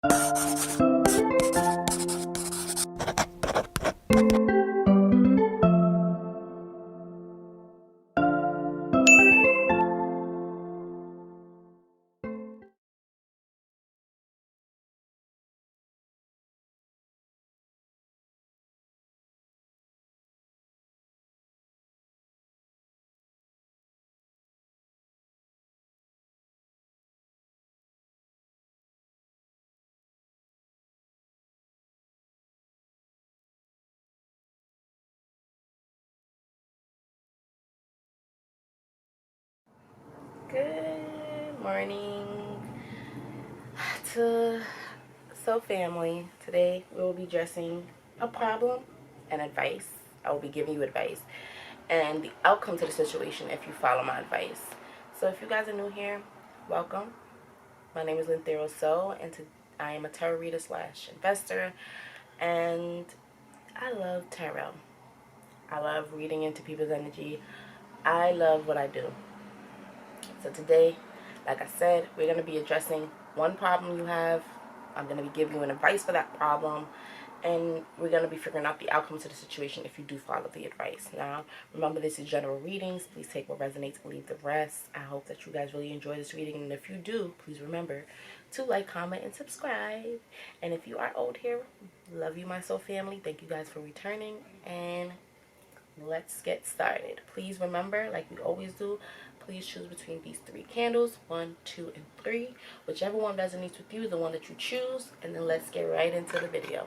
Good morning to Soul family. Today we will be addressing a problem and advice. I will be giving you advice and the outcome to the situation if you follow my advice. So if you guys are new here, welcome. My name is Ethereal Soul, and I am a tarot reader / investor, and I love tarot. I love reading into people's energy. I love what I do. So today, like I said, we're going to be addressing one problem you have. I'm going to be giving you an advice for that problem, and we're going to be figuring out the outcome to the situation if you do follow the advice. Now, remember, this is general readings. Please take what resonates and leave the rest. I hope that you guys really enjoy this reading, and if you do, please remember to like, comment, and subscribe. And if you are old here, love you, my soul family. Thank you guys for returning, and let's get started. Please remember, like we always do, please choose between these 3 candles, 1, 2, and 3. Whichever one resonates with you is the one that you choose, and then let's get right into the video.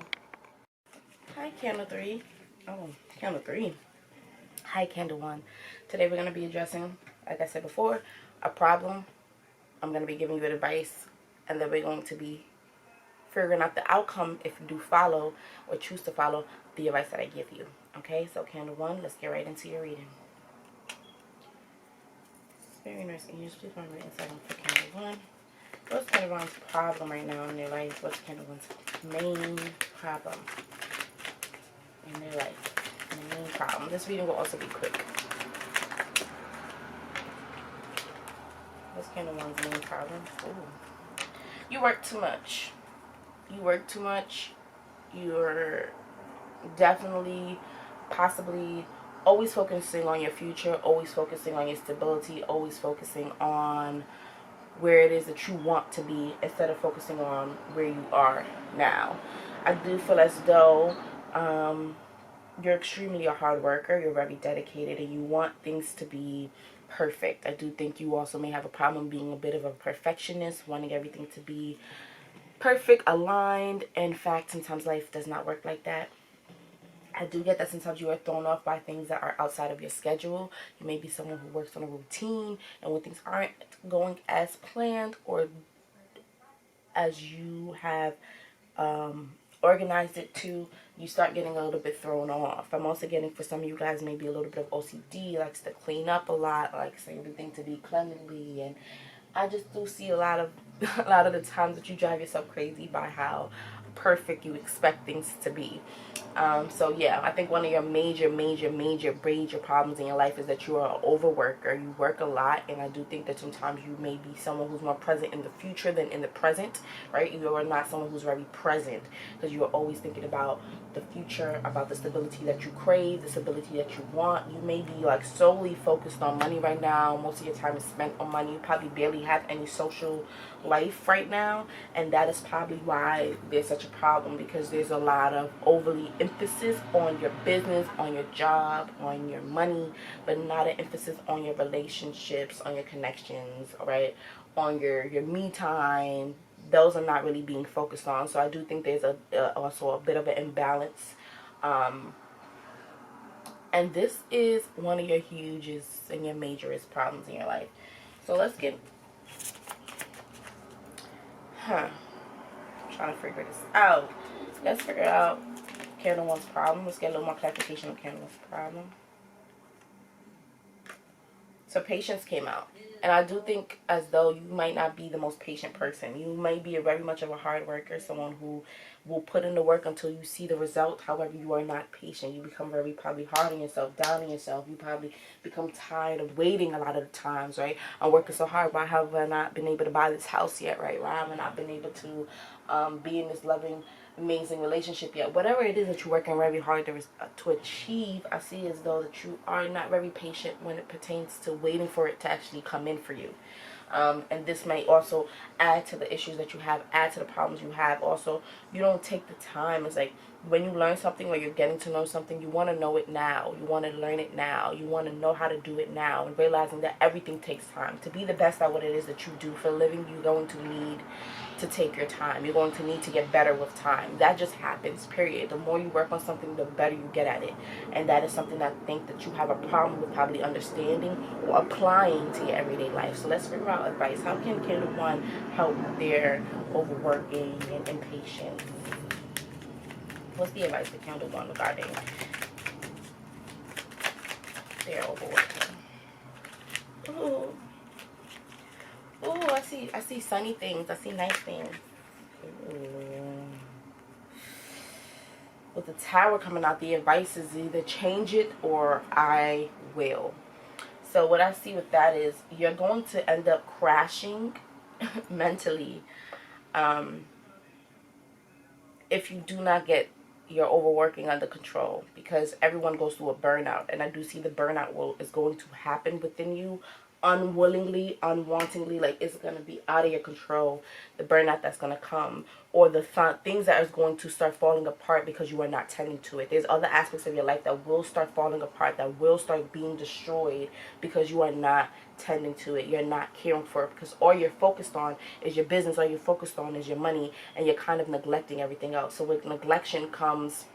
Hi, candle 3. Oh, candle 3. Hi, candle 1. Today we're going to be addressing, like I said before, a problem. I'm going to be giving you advice, and then we're going to be figuring out the outcome if you do follow or choose to follow the advice that I give you. Okay, so candle 1, let's get right into your reading. Very nice. Can you just please find my insight for candle 1? What's candle 1's problem right now in their life? What's candle 1's main problem in their life? Main problem. This reading will also be quick. What's candle 1's main problem? Ooh. You work too much. You work too much. You're definitely, possibly, always focusing on your future, always focusing on your stability, always focusing on where it is that you want to be instead of focusing on where you are now. I do feel as though you're extremely a hard worker, you're very dedicated, and you want things to be perfect. I do think you also may have a problem being a bit of a perfectionist, wanting everything to be perfect, aligned. In fact, sometimes life does not work like that. I do get that sometimes you are thrown off by things that are outside of your schedule. You may be someone who works on a routine, and when things aren't going as planned or as you have organized it to, you start getting a little bit thrown off. I'm also getting, for some of you guys, maybe a little bit of OCD, likes to clean up a lot, likes everything to be cleanly, and I just do see a lot of the times that you drive yourself crazy by how perfect you expect things to be. So yeah, I think one of your major problems in your life is that you are an overworker. You work a lot, and I do think that sometimes you may be someone who's more present in the future than in the present, right? You are not someone who's very present because you are always thinking about the future, about the stability that you crave, the stability that you want. You may be like solely focused on money right now. Most of your time is spent on money. You probably barely have any social life right now, and that is probably why there's such a problem, because there's a lot of overly emphasis on your business, on your job, on your money, but not an emphasis on your relationships, on your connections, right? On your me time. Those are not really being focused on. So I do think there's also a bit of an imbalance, and this is one of your hugest and your majorest problems in your life. So let's get I'm trying to figure this out. Let's figure out candle 1's problem. Let's get a little more clarification on candle 1's problem. So patience came out. And I do think as though you might not be the most patient person. You might be very much of a hard worker, someone who will put in the work until you see the result. However, you are not patient. You become very probably hard on yourself, down on yourself. You probably become tired of waiting a lot of the times, right? I'm working so hard. Why have I not been able to buy this house yet, right? Why have I not been able to be in this loving, amazing relationship yet. Whatever it is that you're working very hard to achieve, I see as though that you are not very patient when it pertains to waiting for it to actually come in for you. And this may also add to the issues that you have, add to the problems you have. Also, you don't take the time. It's like when you learn something or you're getting to know something, you want to know it now. You want to learn it now. You want to know how to do it now, and realizing that everything takes time. To be the best at what it is that you do for a living, you're going to need to take your time. You're going to need to get better with time. That just happens, period. The more you work on something, the better you get at it. And that is something that I think that you have a problem with probably understanding or applying to your everyday life. So let's figure out advice. How can Candle 1 help their overworking and impatience? What's the advice for Candle 1 regarding their overworking? Ooh. Ooh, I see sunny things. I see nice things. Ooh. With the Tower coming out, the advice is either change it or I will. So what I see with that is you're going to end up crashing mentally if you do not get your overworking under control, because everyone goes through a burnout, and I do see the burnout is going to happen within you unwillingly, unwantingly. Like, it's going to be out of your control, the burnout that's going to come, or the things that are going to start falling apart because you are not tending to it. There's other aspects of your life that will start falling apart, that will start being destroyed because you are not tending to it. You're not caring for it, because all you're focused on is your business, all you're focused on is your money, and you're kind of neglecting everything else. So with neglection comes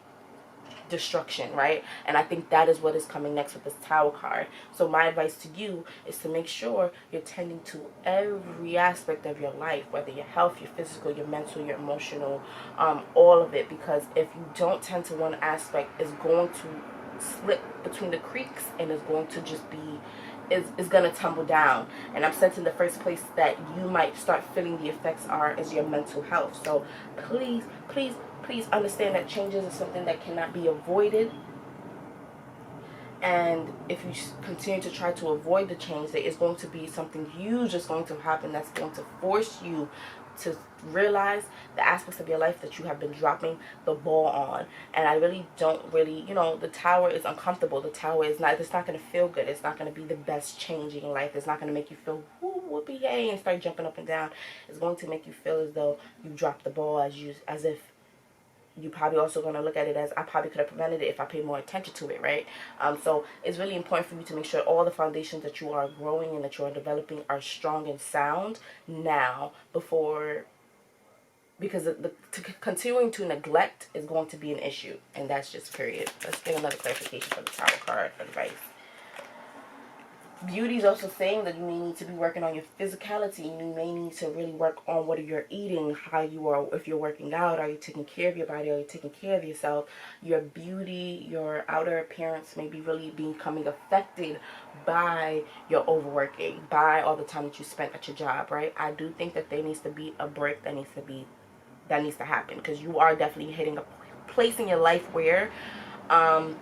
destruction, right? And I think that is what is coming next with this Tower card. So my advice to you is to make sure you're tending to every aspect of your life, whether your health, your physical, your mental, your emotional, all of it, because if you don't tend to one aspect, it's going to slip between the creaks, and it's going to just be is going to tumble down. And I'm sensing the first place that you might start feeling the effects is your mental health. So please, please, please understand that changes is something that cannot be avoided. And if you continue to try to avoid the change, there is going to be something huge that's going to happen that's going to force you to realize the aspects of your life that you have been dropping the ball on. And I really don't the Tower is uncomfortable. The Tower is not, it's not going to feel good. It's not going to be the best change in your life. It's not going to make you feel whoopee yay and start jumping up and down. It's going to make you feel as though you dropped the ball, as if you probably also going to look at it as, I probably could have prevented it if I paid more attention to it, right? So it's really important for you to make sure all the foundations that you are growing and that you are developing are strong and sound now, because continuing to neglect is going to be an issue, and that's just period. Let's get another clarification for the Tower card advice. Beauty is also saying that you may need to be working on your physicality. You may need to really work on what you're eating, how you are, if you're working out, are you taking care of your body, are you taking care of yourself? Your beauty, your outer appearance may be really becoming affected by your overworking, by all the time that you spent at your job, right? I do think that there needs to be a break that needs to happen, because you are definitely hitting a place in your life where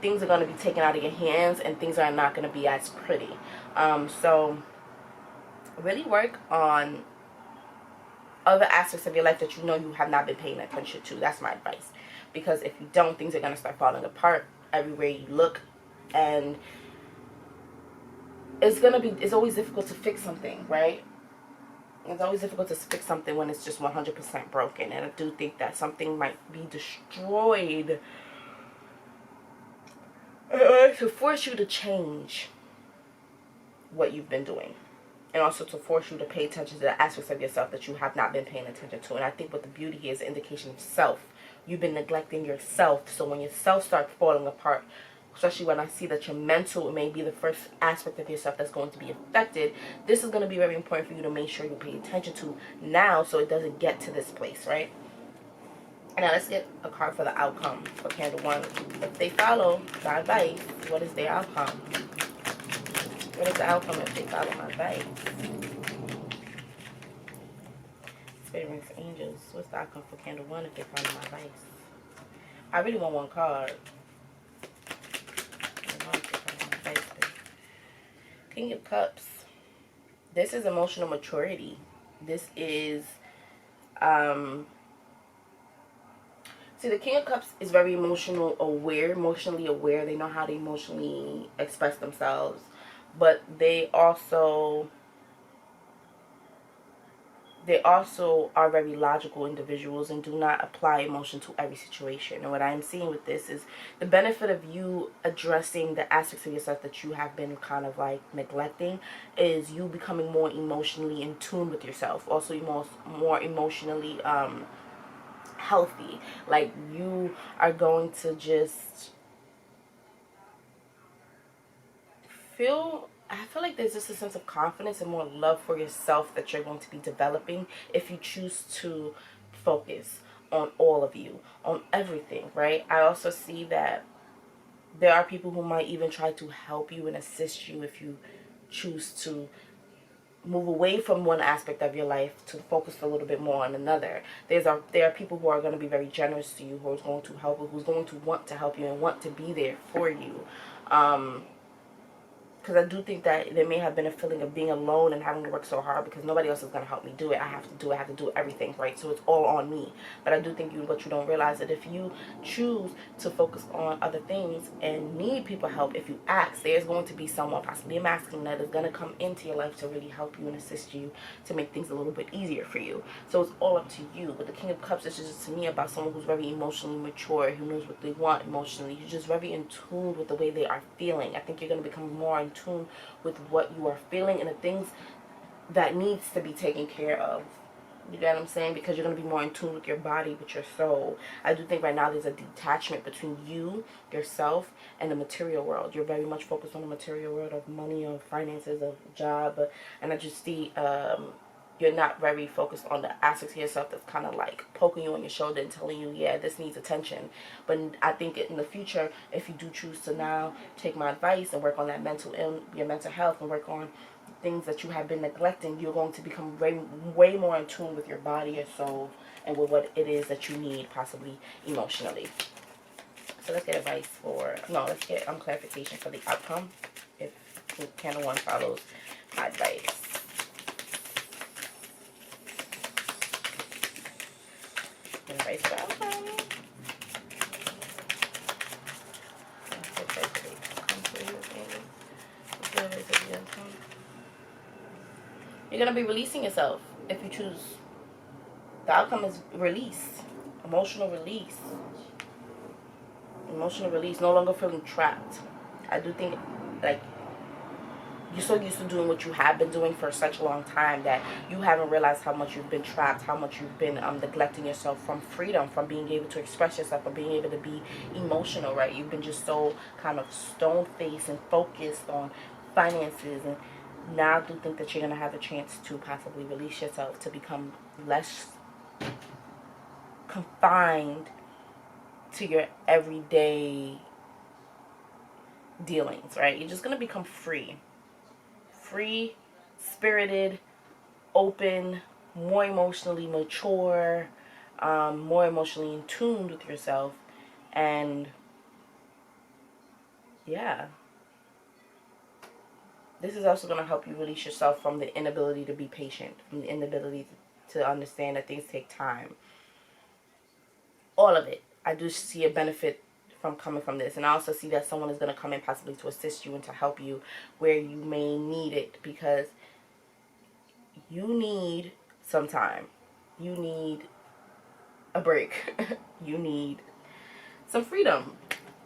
things are going to be taken out of your hands, and things are not going to be as pretty. So really work on other aspects of your life that you know you have not been paying attention to. That's my advice, because if you don't, things are going to start falling apart everywhere you look, and it's always difficult to fix something, right? It's always difficult to fix something when it's just 100% broken, and I do think that something might be destroyed to force you to change what you've been doing, and also to force you to pay attention to the aspects of yourself that you have not been paying attention to. And I think what the beauty here is an indication of self. You've been neglecting yourself, so when your self starts falling apart, especially when I see that your mental may be the first aspect of yourself that's going to be affected, this is going to be very important for you to make sure you pay attention to now, so it doesn't get to this place, right? And now let's get a card for the outcome for Candle 1. If they follow my advice, what is their outcome? What is the outcome if they follow my advice? Spirits, angels, what's the outcome for Candle 1 if they follow my advice? I really want one card. King of Cups. This is emotional maturity. This is See, the King of Cups is very emotionally aware. They know how to emotionally express themselves. But they also are very logical individuals and do not apply emotion to every situation. And what I'm seeing with this is the benefit of you addressing the aspects of yourself that you have been kind of like neglecting is you becoming more emotionally in tune with yourself. Also, more emotionally healthy. Like, you are going to just I feel like there's just a sense of confidence and more love for yourself that you're going to be developing if you choose to focus on all of you, on everything, right? I also see that there are people who might even try to help you and assist you if you choose to move away from one aspect of your life to focus a little bit more on another. There are people who are going to be very generous to you, who are going to help you, who's going to want to help you and want to be there for you. Because I do think that there may have been a feeling of being alone and having to work so hard because nobody else is going to help me do it. I have to do everything, right? So it's all on me. But I do think what you don't realize that if you choose to focus on other things and need people help, if you ask, there's going to be someone, possibly a masculine, that is going to come into your life to really help you and assist you to make things a little bit easier for you. So it's all up to you. But the King of Cups is just, to me, about someone who's very emotionally mature, who knows what they want emotionally, who's just very in tune with the way they are feeling. I think you're going to become more in tune with what you are feeling and the things that needs to be taken care of. You get what I'm saying? Because you're going to be more in tune with your body, with your soul. I do think right now there's a detachment between you, yourself, and the material world. You're very much focused on the material world of money, of finances, of job. And I just see you're not very focused on the aspects of yourself that's kind of like poking you on your shoulder and telling you, yeah, this needs attention. But I think in the future, if you do choose to now take my advice and work on that your mental health and work on things that you have been neglecting, you're going to become way more in tune with your body, your soul, and with what it is that you need, possibly emotionally. So let's get let's get clarification for the outcome if Candle 1 follows my advice. Advice for outcome. You're going to be releasing yourself if you choose. The outcome is release. Emotional release. Emotional release. No longer feeling trapped. I do think, like, you're so used to doing what you have been doing for such a long time that you haven't realized how much you've been trapped, how much you've been neglecting yourself from freedom, from being able to express yourself, from being able to be emotional, right? You've been just so kind of stone-faced and focused on finances, and now I do think that you're going to have a chance to possibly release yourself to become less confined to your everyday dealings, right? You're just going to become free, spirited, open, more emotionally mature, more emotionally in tune with yourself, and yeah. This is also going to help you release yourself from the inability to be patient, from the inability to understand that things take time. All of it. I do see a benefit from coming from this. And I also see that someone is going to come in possibly to assist you and to help you where you may need it, because you need some time. You need a break. You need some freedom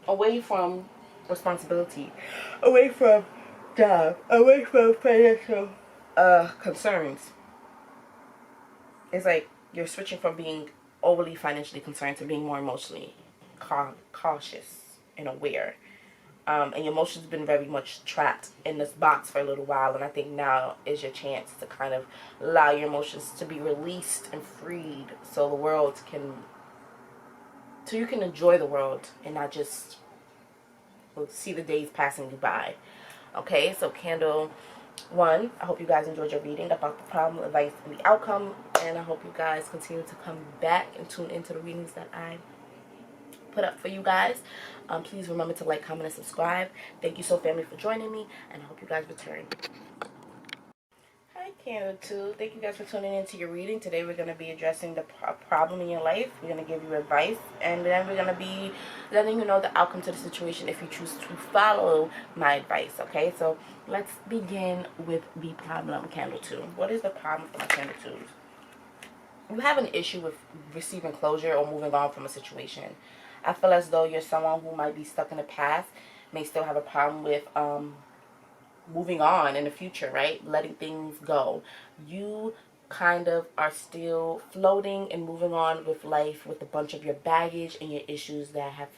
away from responsibility, away from job, away from financial concerns. It's like you're switching from being overly financially concerned to being more emotionally cautious and aware. And your emotions have been very much trapped in this box for a little while, and I think now is your chance to kind of allow your emotions to be released and freed, so you can enjoy the world and not just see the days passing you by. Okay, so Candle 1, I hope you guys enjoyed your reading about the problem, advice, and the outcome, and I hope you guys continue to come back and tune into the readings that I put up for you guys. Please remember to like, comment, and subscribe. Thank you so family for joining me, and I hope you guys return. Hi Candle 2, thank you guys for tuning into your reading. Today we're going to be addressing the problem in your life. We're going to give you advice, and then we're going to be letting you know the outcome to the situation if you choose to follow my advice. Okay, so let's begin with the problem, Candle 2. What is the problem for my Candle 2s? You have an issue with receiving closure or moving on from a situation. I feel as though you're someone who might be stuck in the past, may still have a problem with moving on in the future, right? Letting things go. You kind of are still floating and moving on with life with a bunch of your baggage and your issues that have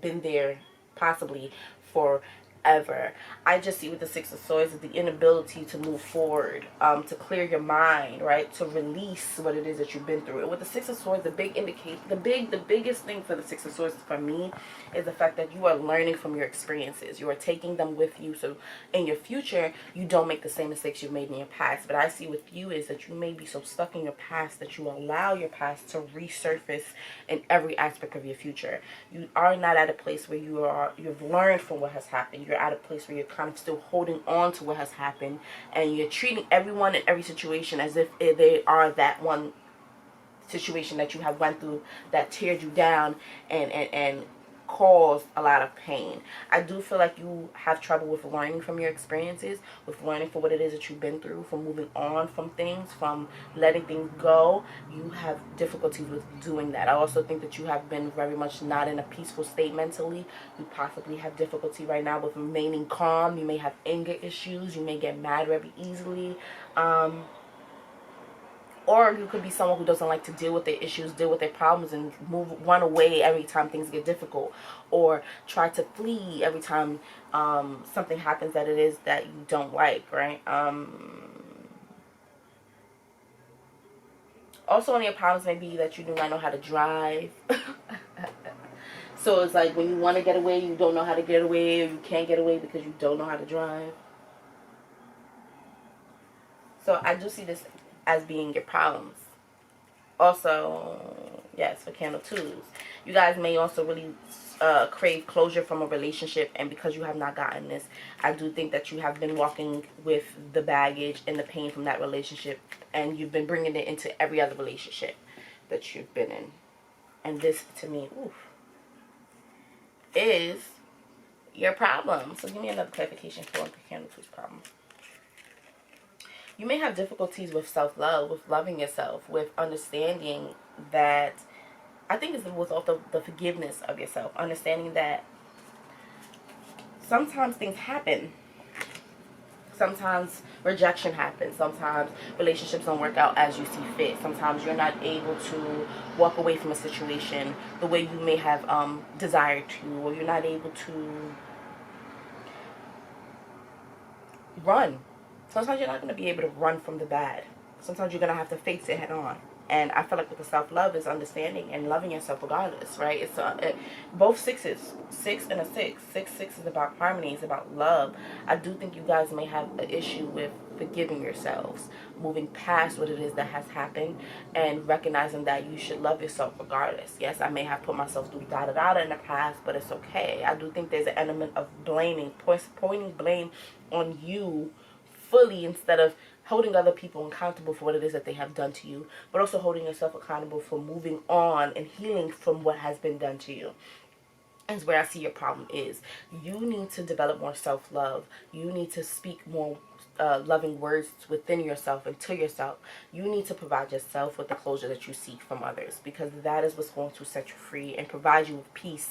been there possibly forever. I just see with the Six of Swords the inability to move forward, to clear your mind, right? To release what it is that you've been through. And with the Six of Swords, the biggest thing for the Six of Swords for me is the fact that you are learning from your experiences. You are taking them with you, so in your future you don't make the same mistakes you've made in your past. But I see with you is that you may be so stuck in your past that you allow your past to resurface in every aspect of your future. You are not at a place where you've learned from what has happened. You're at a place where you're kind of still holding on to what has happened, and you're treating everyone in every situation as if they are that one situation that you have went through that teared you down and caused a lot of pain. I do feel like you have trouble with learning from your experiences, with learning for what it is that you've been through, from moving on from things, from letting things go. You have difficulties with doing that. I also think that you have been very much not in a peaceful state mentally. You possibly have difficulty right now with remaining calm. You may have anger issues. You may get mad very easily. Or you could be someone who doesn't like to deal with their issues, deal with their problems, and run away every time things get difficult. Or try to flee every time something happens that it is that you don't like, right? Also, one of your problems may be that you do not know how to drive. So it's like when you want to get away, you don't know how to get away, or you can't get away because you don't know how to drive. So I do see this as being your problems. Also, yes, for Candle 2s, you guys may also really crave closure from a relationship, and because you have not gotten this, I do think that you have been walking with the baggage and the pain from that relationship, and you've been bringing it into every other relationship that you've been in. And this, to me, is your problem. So give me another clarification for Candle 2's problem. You may have difficulties with self-love, with loving yourself, with understanding that, I think it's with also the forgiveness of yourself, understanding that sometimes things happen. Sometimes rejection happens. Sometimes relationships don't work out as you see fit. Sometimes you're not able to walk away from a situation the way you may have desired to, or you're not able to run. Sometimes you're not going to be able to run from the bad. Sometimes you're going to have to face it head on. And I feel like with the self-love is understanding and loving yourself regardless, right? It's both sixes, 6 and a 6. 6 is about harmony. It's about love. I do think you guys may have an issue with forgiving yourselves, moving past what it is that has happened, and recognizing that you should love yourself regardless. Yes, I may have put myself through da-da-da in the past, but it's okay. I do think there's an element of blaming, pointing blame on you fully, instead of holding other people accountable for what it is that they have done to you, but also holding yourself accountable for moving on and healing from what has been done to you. Is where I see your problem is. You need to develop more self-love. You need to speak more loving words within yourself and to yourself. You need to provide yourself with the closure that you seek from others, because that is what's going to set you free and provide you with peace,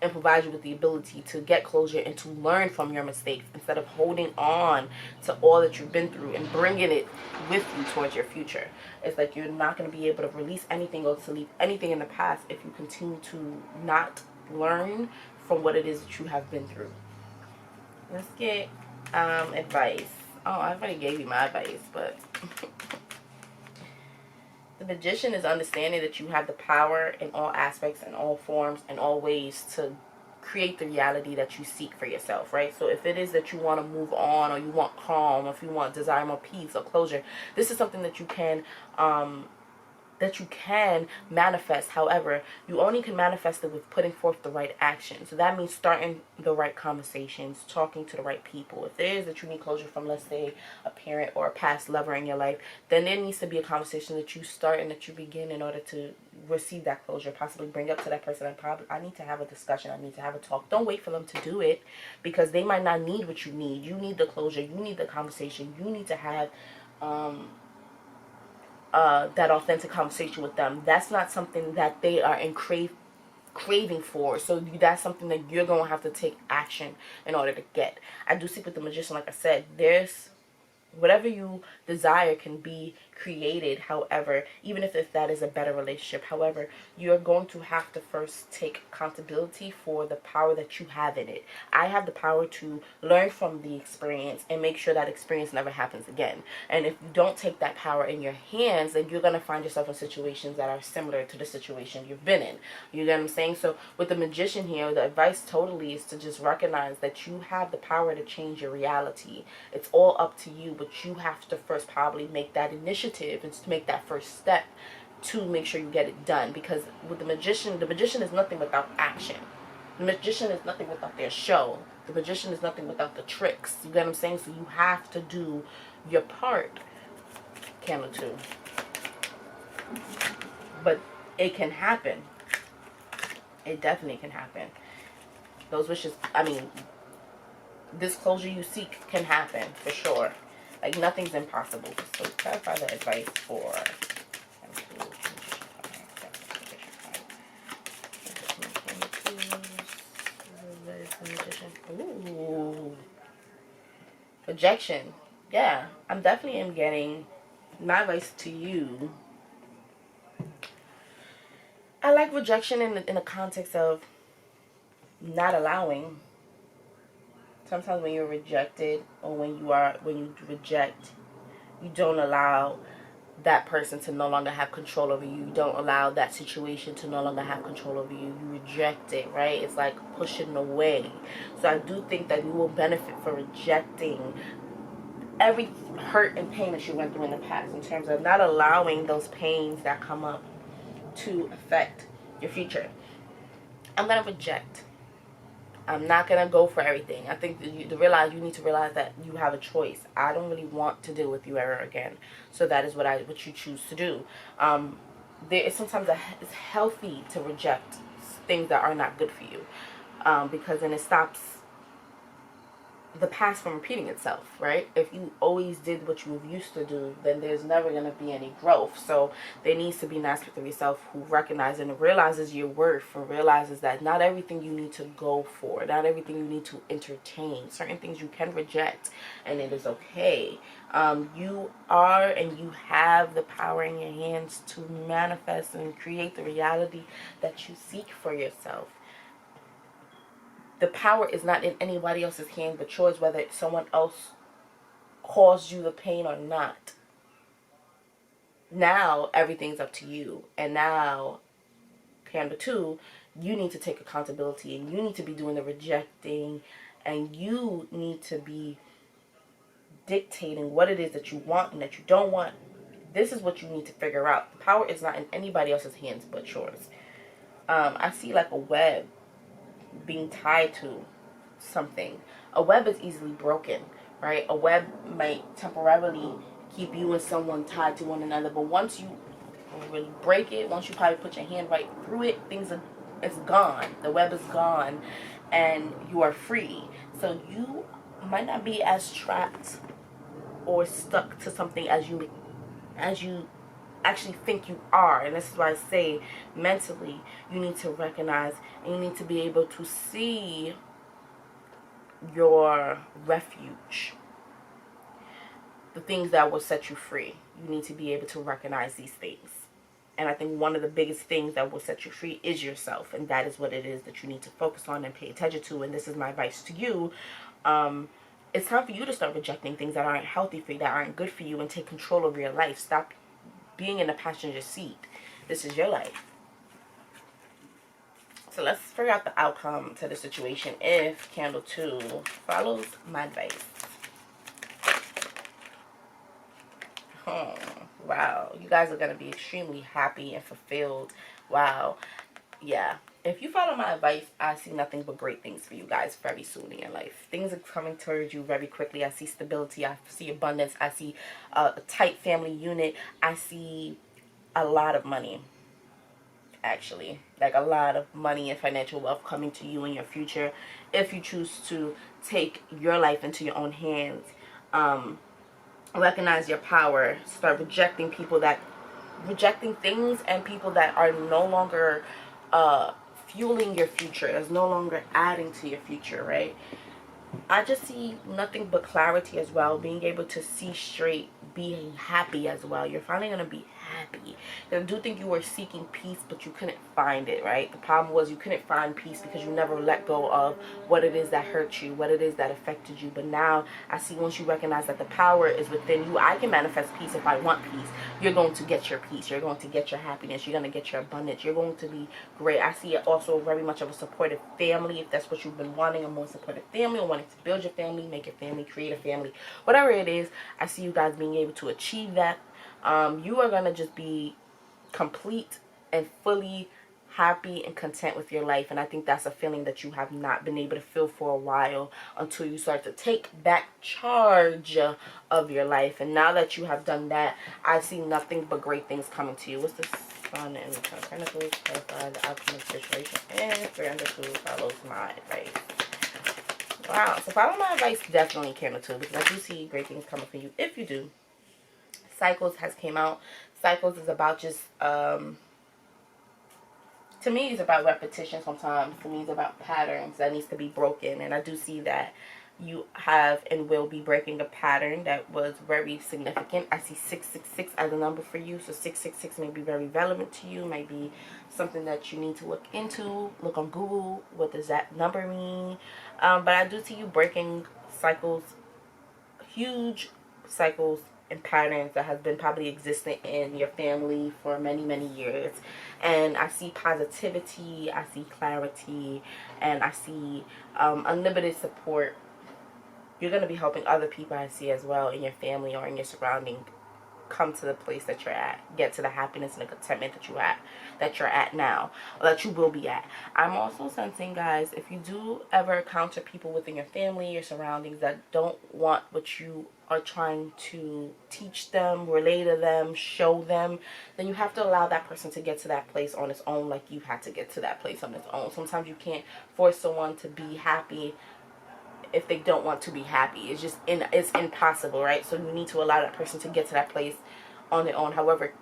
and provide you with the ability to get closure and to learn from your mistakes, instead of holding on to all that you've been through and bringing it with you towards your future. It's like you're not going to be able to release anything or to leave anything in the past if you continue to not learn from what it is that you have been through. Let's get advice. Oh, I already gave you my advice, but the Magician is understanding that you have the power in all aspects, in all forms, in all ways to create the reality that you seek for yourself, right? So if it is that you want to move on, or you want calm, or if you want desire more peace or closure, this is something that you can that you can manifest. However, you only can manifest it with putting forth the right action. So that means starting the right conversations, talking to the right people. If there is that you need closure from, let's say, a parent or a past lover in your life, then there needs to be a conversation that you start and that you begin in order to receive that closure. Possibly bring up to that person, I need to have a discussion. I need to have a talk. Don't wait for them to do it, because they might not need what you need. You need the closure. You need the conversation. You need to have that authentic conversation with them. That's not something that they are in craving for. So that's something that you're going to have to take action in order to get. I do see with the Magician, like I said, there's whatever you desire can be created. However, even if that is a better relationship, however, you're going to have to first take accountability for the power that you have in it. I have the power to learn from the experience and make sure that experience never happens again. And if you don't take that power in your hands, then you're going to find yourself in situations that are similar to the situation you've been in. You get what I'm saying? So with the Magician here, the advice totally is to just recognize that you have the power to change your reality. It's all up to you, but you have to first probably make that initiative and to make that first step to make sure you get it done. Because with the Magician is nothing without action. The Magician is nothing without their show. The Magician is nothing without the tricks. You get what I'm saying? So you have to do your part. Candle 2. But it can happen. It definitely can happen. Those wishes, I mean, this closure you seek can happen for sure. Like, nothing's impossible. So clarify the advice for Ooh. Rejection. Yeah, I'm definitely am getting my advice to you. I like rejection in the context of not allowing. Sometimes when you're rejected, or when you reject, you don't allow that person to no longer have control over you. You don't allow that situation to no longer have control over you. You reject it, right? It's like pushing away. So I do think that you will benefit for rejecting every hurt and pain that you went through in the past, in terms of not allowing those pains that come up to affect your future. I'm going to reject. I'm not going to go for everything. I think that you need to realize that you have a choice. I don't really want to deal with you ever again. So that is what you choose to do. There is sometimes it's healthy to reject things that are not good for you. Because then it stops the past from repeating itself, right? If you always did what you used to do, then there's never going to be any growth. So there needs to be an aspect of yourself who recognizes and realizes your worth, and realizes that not everything you need to go for, not everything you need to entertain. Certain things you can reject, and it is okay. You are and you have the power in your hands to manifest and create the reality that you seek for yourself. The power is not in anybody else's hand but yours, whether someone else caused you the pain or not. Now everything's up to you. And now, Candle 2, you need to take accountability, and you need to be doing the rejecting, and you need to be dictating what it is that you want and that you don't want. This is what you need to figure out. The power is not in anybody else's hands but yours. I see like a web being tied to something. A web is easily broken, right? A web might temporarily keep you and someone tied to one another, but once you really break it, once you probably put your hand right through it, it's gone. The web is gone, and you are free. So you might not be as trapped or stuck to something as you actually think you are. And this is why I say mentally you need to recognize, and you need to be able to see your refuge, the things that will set you free. You need to be able to recognize these things. And I think one of the biggest things that will set you free is yourself, and that is what it is that you need to focus on and pay attention to. And this is my advice to you. It's time for you to start rejecting things that aren't healthy for you, that aren't good for you, and take control over your life. Stop being in the passenger seat. This is your life. So let's figure out the outcome to the situation if Candle 2 follows my advice. Wow. You guys are going to be extremely happy and fulfilled. Wow. Yeah. If you follow my advice, I see nothing but great things for you guys very soon in your life. Things are coming towards you very quickly. I see stability. I see abundance. I see a tight family unit. I see a lot of money. Actually, like a lot of money and financial wealth coming to you in your future if you choose to take your life into your own hands. Recognize your power. Start rejecting things and people that are no longer fueling your future, is no longer adding to your future, right? I just see nothing but clarity as well, being able to see straight, being happy as well. You're finally going to be happy. I do think you were seeking peace, but you couldn't find it, right? The problem was you couldn't find peace because you never let go of what it is that hurt you, what it is that affected you. But now I see, once you recognize that the power is within you, I can manifest peace if I want peace. You're going to get your peace. You're going to get your happiness. You're going to get your abundance. You're going to be great. I see it also very much of a supportive family, if that's what you've been wanting, a more supportive family, or wanting to build your family, make your family, create a family, whatever it is. I see you guys being able to achieve that. You are going to just be complete and fully happy and content with your life, and I think that's a feeling that you have not been able to feel for a while, until you start to take back charge of your life. And now that you have done that, I see nothing but great things coming to you. What's the sun and the pentacles clarify the outcome of the situation, and 302 follows my advice. Wow, so follow my advice definitely, Candle 2, because I do see great things coming for you if you do. Cycles has came out. Cycles is about just to me, it's about repetition sometimes. To me, it's about patterns that needs to be broken. And I do see that you have and will be breaking a pattern that was very significant. I see 666 as a number for you. So 666 may be very relevant to you. Might be something that you need to look into. Look on Google. What does that number mean? But I do see you breaking cycles, huge cycles and patterns that has been probably existent in your family for many, many years. And I see positivity, I see clarity, and I see unlimited support. You're going to be helping other people, I see, as well, in your family or in your surrounding, come to the place that you're at, get to the happiness and the contentment that you're at now, or that you will be at. I'm also sensing, guys, if you do ever encounter people within your family, your surroundings, that don't want what you are trying to teach them, relay to them, show them, then you have to allow that person to get to that place on its own, like you had to get to that place on its own. Sometimes you can't force someone to be happy if they don't want to be happy. It's just it's impossible, right? So you need to allow that person to get to that place on their own. However,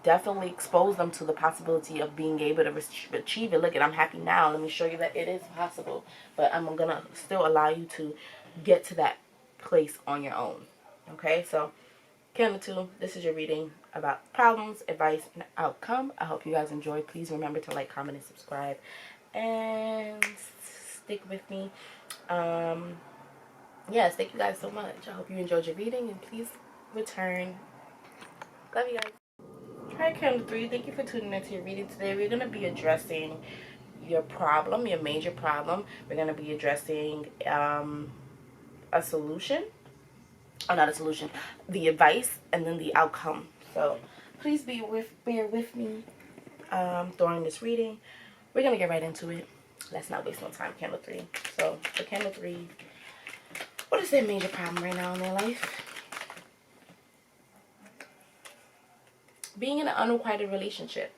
definitely expose them to the possibility of being able to achieve it. Look, I'm happy now. Let me show you that it is possible. But I'm gonna still allow you to get to that place on your own. Okay, so Candle 2, this is your reading about problems, advice, and outcome. I hope you guys enjoyed. Please remember to like, comment, and subscribe, and stick with me. Yes, thank you guys so much. I hope you enjoyed your reading, and please return. Love you guys. Hi, Candle 3. Thank you for tuning into your reading today. We're going to be addressing your problem, your major problem. We're going to be addressing a solution. Oh, not a solution. The advice, and then the outcome. So please bear with me during this reading. We're going to get right into it. Let's not waste no time, Candle 3. So for Candle 3, what is their major problem right now in their life? Being in an unrequited relationship.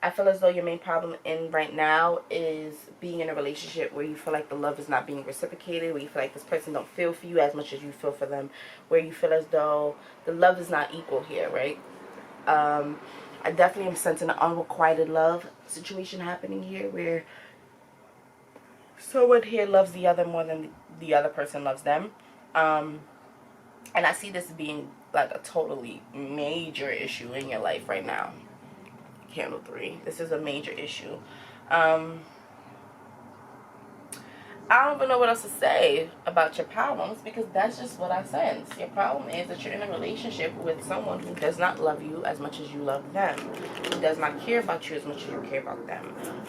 I feel as though your main problem right now is being in a relationship where you feel like the love is not being reciprocated, where you feel like this person don't feel for you as much as you feel for them, where you feel as though the love is not equal here, right? I definitely am sensing an unrequited love situation happening here, where someone here loves the other more than the other person loves them. And I see this being like a totally major issue in your life right now. Candle 3. This is a major issue. I don't even know what else to say about your problems, because that's just what I sense. Your problem is that you're in a relationship with someone who does not love you as much as you love them, who does not care about you as much as you care about them,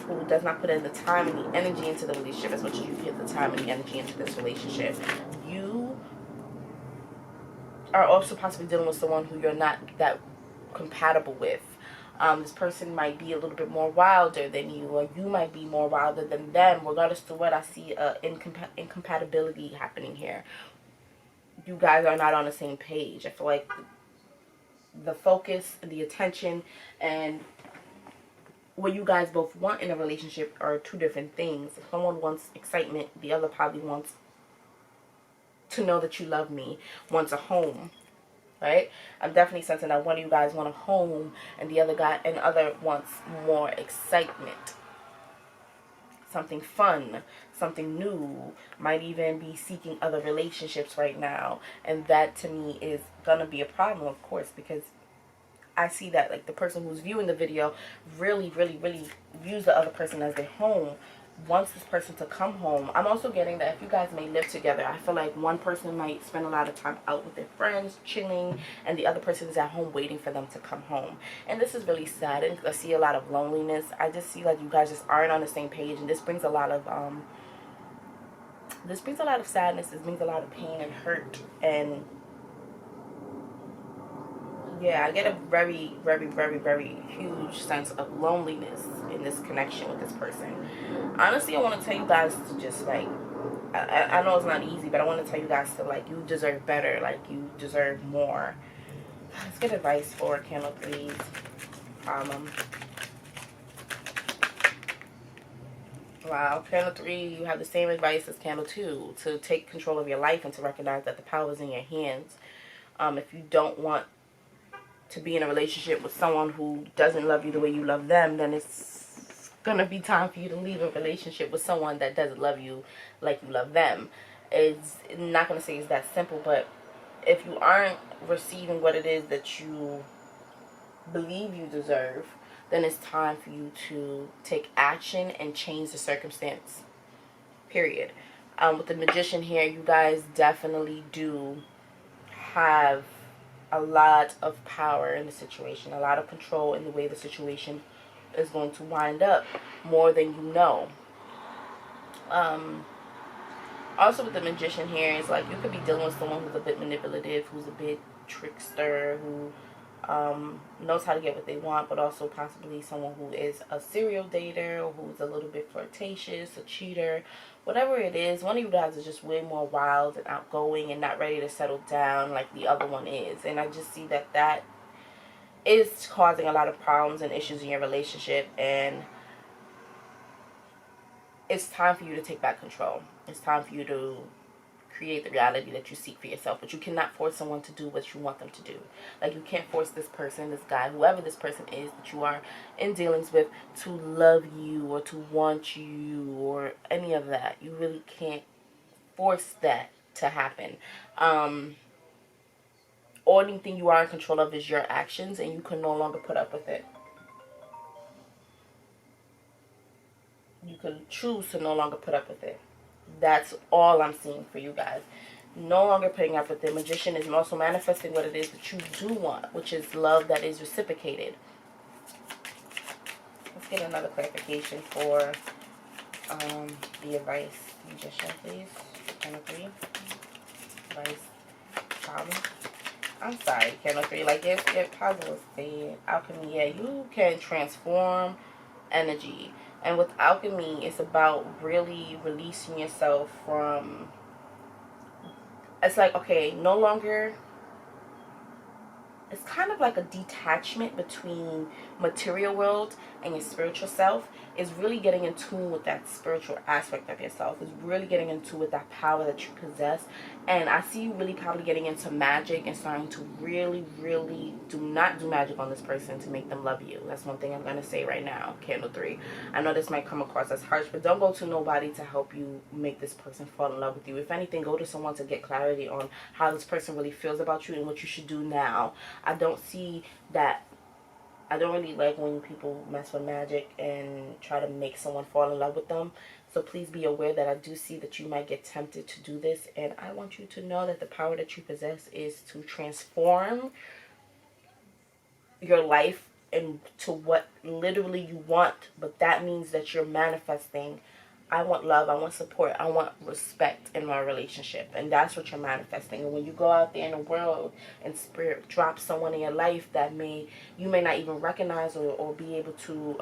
who does not put in the time and the energy into the relationship as much as you put the time and the energy into this relationship. You are also possibly dealing with someone who you're not that compatible with. This person might be a little bit more wilder than you, or you might be more wilder than them. Regardless to what, I see incompatibility happening here. You guys are not on the same page. I feel like the focus, the attention, and what you guys both want in a relationship are two different things. If someone wants excitement, the other probably wants to know that you love me, wants a home. Right? I'm definitely sensing that one of you guys want a home and the other wants more excitement. Something fun, something new, might even be seeking other relationships right now. And that to me is gonna be a problem, of course, because I see that like the person who's viewing the video really views the other person as their home, wants this person to come home. I'm also getting that if you guys may live together, I feel like one person might spend a lot of time out with their friends, chilling, and the other person is at home waiting for them to come home. And this is really sad, and I see a lot of loneliness. I just see like you guys just aren't on the same page, and this brings a lot of sadness. This brings a lot of pain and hurt, and yeah, I get a very huge sense of loneliness in this connection with this person. Honestly, I want to tell you guys to just like, I know it's not easy, but I want to tell you guys to like, you deserve better, like you deserve more. Let's get advice for candle 3's problem. Wow, candle 3, you have the same advice as candle 2, to take control of your life and to recognize that the power is in your hands. If you don't want to be in a relationship with someone who doesn't love you the way you love them, then it's gonna be time for you to leave a relationship with someone that doesn't love you like you love them. It's not gonna say it's that simple, but if you aren't receiving what it is that you believe you deserve, then it's time for you to take action and change the circumstance, period. With the Magician here, you guys definitely do have a lot of power in the situation, a lot of control in the way the situation is going to wind up, more than you know. Also with the Magician here, it's like you could be dealing with someone who's a bit manipulative, who's a bit trickster, who knows how to get what they want, but also possibly someone who is a serial dater, or who's a little bit flirtatious, a cheater. Whatever it is, one of you guys is just way more wild and outgoing and not ready to settle down like the other one is. And I just see that that is causing a lot of problems and issues in your relationship. And it's time for you to take back control. It's time for you to create the reality that you seek for yourself. But you cannot force someone to do what you want them to do. Like, you can't force this person, this guy, whoever this person is that you are in dealings with, to love you or to want you or any of that. You really can't force that to happen. Only thing you are in control of is your actions, and you can no longer put up with it. You can choose to no longer put up with it. That's all I'm seeing for you guys. No longer putting up with it. Magician is also manifesting what it is that you do want, which is love that is reciprocated. Let's get another clarification for the advice. Magician, please. Candle 3. Advice. I'm sorry, Candle 3. Like, your puzzle is alchemy. Yeah, you can transform energy. And with alchemy, it's about really releasing yourself from, it's like, okay, no longer, it's kind of like a detachment between material world and your spiritual self. Is really getting in tune with that spiritual aspect of yourself. Is really getting into with that power that you possess. And I see you really probably getting into magic and starting to really do not do magic on this person to make them love you. That's one thing I'm going to say right now, Candle 3. I know this might come across as harsh, but don't go to nobody to help you make this person fall in love with you. If anything, go to someone to get clarity on how this person really feels about you and what you should do now. I don't see that. I don't really like when people mess with magic and try to make someone fall in love with them. So please be aware that I do see that you might get tempted to do this. And I want you to know that the power that you possess is to transform your life into what literally you want. But that means that you're manifesting I want love, I want support, I want respect in my relationship. And that's what you're manifesting. And when you go out there in the world and spirit drops someone in your life that you may not even recognize or be able to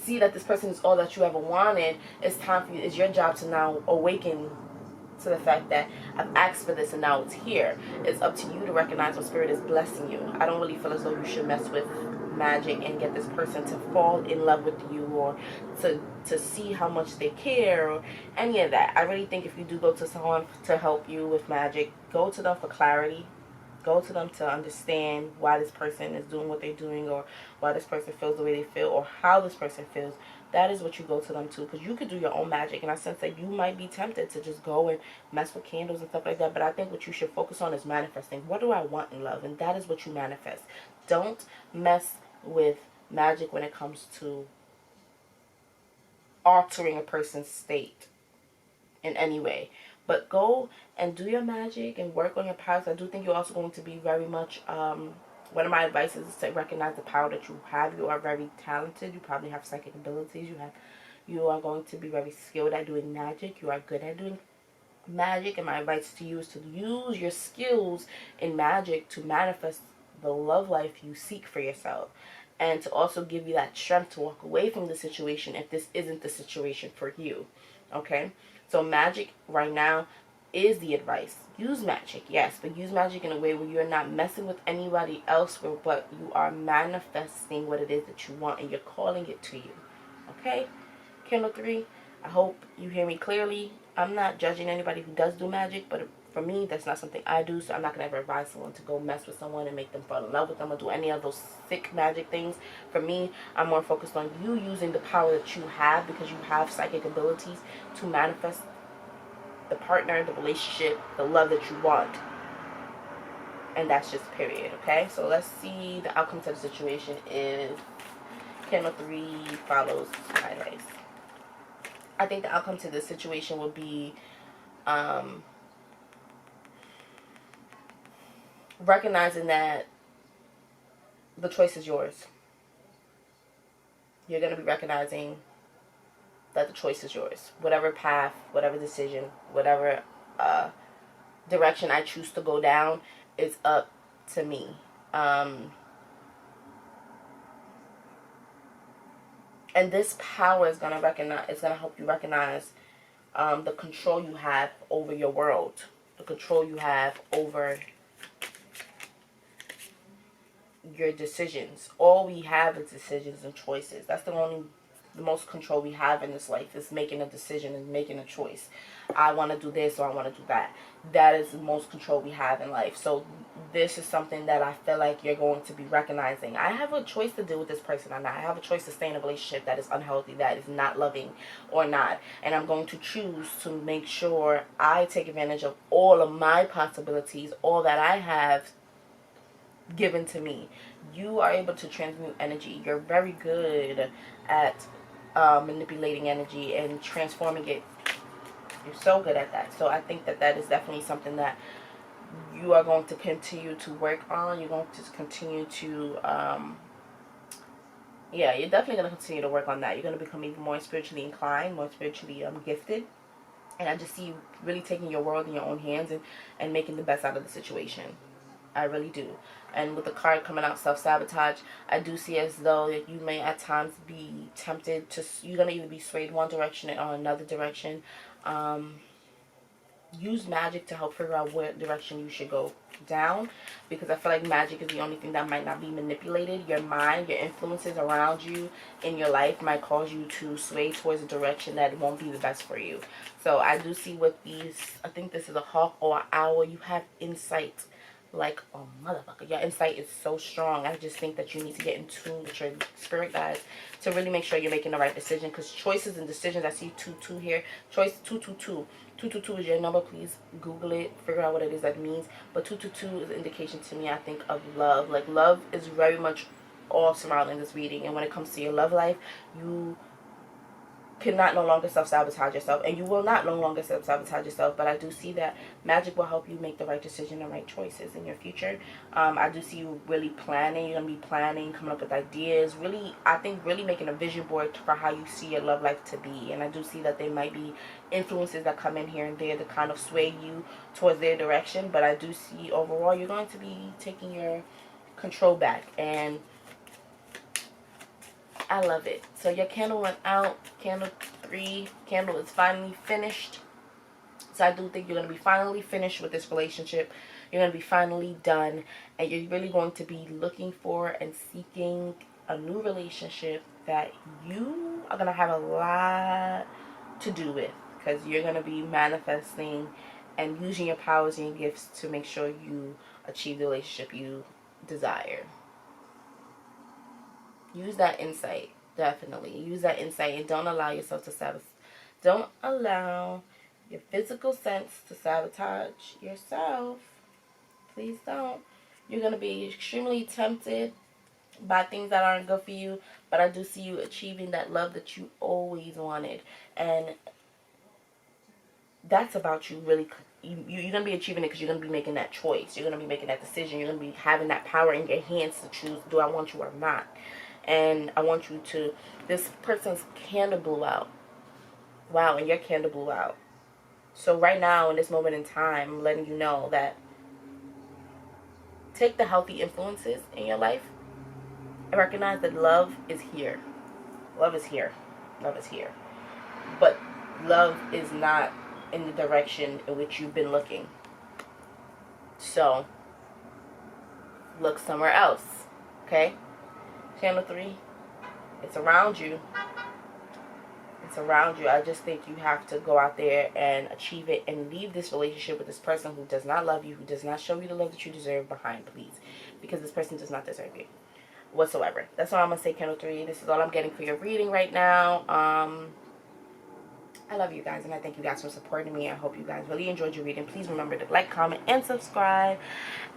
see that this person is all that you ever wanted, it's time for you, it's your job to now awaken to the fact that I've asked for this and now it's here. It's up to you to recognize what spirit is blessing you. I don't really feel as though you should mess with magic and get this person to fall in love with you, or to see how much they care, or any of that. I really think if you do go to someone to help you with magic, go to them for clarity. Go to them to understand why this person is doing what they're doing, or why this person feels the way they feel, or how this person feels. That is what you go to them to, because you could do your own magic. And I sense that you might be tempted to just go and mess with candles and stuff like that. But I think what you should focus on is manifesting. What do I want in love? And that is what you manifest. Don't mess with magic when it comes to altering a person's state in any way. But go and do your magic and work on your powers. I do think you're also going to be very much, one of my advice is to recognize the power that you have. You are very talented. You probably have psychic abilities. You are going to be very skilled at doing magic. You are good at doing magic. And my advice to you is to use your skills in magic to manifest the love life you seek for yourself. And to also give you that strength to walk away from the situation if this isn't the situation for you. Okay? So magic right now is the advice. Use magic, yes, but use magic in a way where you're not messing with anybody else, but you are manifesting what it is that you want, and you're calling it to you. Okay? Candle 3, I hope you hear me clearly. I'm not judging anybody who does do magic, but for me, that's not something I do, so I'm not going to ever advise someone to go mess with someone and make them fall in love with them or do any of those sick magic things. For me, I'm more focused on you using the power that you have, because you have psychic abilities, to manifest the partner, the relationship, the love that you want. And that's just period, okay? So let's see the outcome to the situation is candle 3 follows sideways. I think the outcome to this situation will be recognizing that the choice is yours. You're going to be recognizing that the choice is yours. Whatever path, whatever decision, whatever direction I choose to go down is up to me. And this power is going to help you recognize the control you have over your world, the control you have over your decisions. All we have is decisions and choices. That's the most control we have in this life, is making a decision and making a choice. I want to do this or I want to do that. That is the most control we have in life. So this is something that I feel like you're going to be recognizing. I have a choice to deal with this person or not. I have a choice to stay in a relationship that is unhealthy, that is not loving or not. And I'm going to choose to make sure I take advantage of all of my possibilities, all that I have given to me. You are able to transmute energy. You're very good at manipulating energy and transforming it. You're so good at that. So I think that that is definitely something that you are going to continue to work on. You're going to continue to yeah, you're definitely going to continue to work on that. You're going to become even more spiritually inclined, more spiritually gifted. And I just see you really taking your world in your own hands and making the best out of the situation. I really do. And with the card coming out, self-sabotage, I do see as though that you may at times be tempted to, you're going to either be swayed one direction or another direction. Use magic to help figure out what direction you should go down, because I feel like magic is the only thing that might not be manipulated. Your mind, your influences around you in your life might cause you to sway towards a direction that won't be the best for you. So I do see with these, I think this is a hawk or an owl, you have insight. Like, oh motherfucker, your insight is so strong. I just think that you need to get in tune with your spirit guides to really make sure you're making the right decision, because choices and decisions, I see 2-2 here. Choice 222. 222 is your number. Please Google it, figure out what it is that means. But 222 is an indication to me, I think, of love. Like, love is very much all surrounding this reading. And when it comes to your love life, you cannot no longer self-sabotage yourself, and you will not no longer self-sabotage yourself. But I do see that magic will help you make the right decision and right choices in your future. I do see you really planning. You're gonna be planning, coming up with ideas, really, I think, really making a vision board for how you see your love life to be. And I do see that there might be influences that come in here and there to kind of sway you towards their direction, but I do see overall you're going to be taking your control back, and I love it. So your candle went out. Candle 3. Candle is finally finished. So I do think you're going to be finally finished with this relationship. You're going to be finally done. And you're really going to be looking for and seeking a new relationship that you are going to have a lot to do with. Because you're going to be manifesting and using your powers and your gifts to make sure you achieve the relationship you desire. Use that insight. Definitely use that insight, and don't allow yourself to sabotage. Don't allow your physical sense to sabotage yourself. Please don't. You're going to be extremely tempted by things that aren't good for you, but I do see you achieving that love that you always wanted, and that's about you really. You're going to be achieving it because you're going to be making that choice. You're going to be making that decision. You're going to be having that power in your hands to choose, do I want you or not? And I want you to, this person's candle blew out. Wow, and your candle blew out. So right now, in this moment in time, I'm letting you know that take the healthy influences in your life and recognize that love is here. Love is here. Love is here. But love is not in the direction in which you've been looking. So, look somewhere else. Okay? Candle 3, it's around you. It's around you. I just think you have to go out there and achieve it and leave this relationship with this person who does not love you, who does not show you the love that you deserve behind, please. Because this person does not deserve you whatsoever. That's all I'm going to say, Candle 3. This is all I'm getting for your reading right now. I love you guys, and I thank you guys for supporting me. I hope you guys really enjoyed your reading. Please remember to like, comment, and subscribe.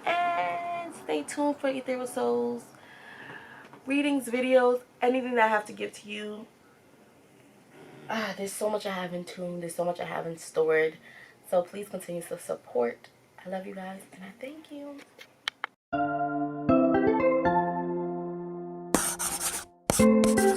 And stay tuned for Ethereal Souls readings, videos, anything that I have to give to you. There's so much I have in tune. There's so much I have in stored. So please continue to support. I love you guys, and I thank you.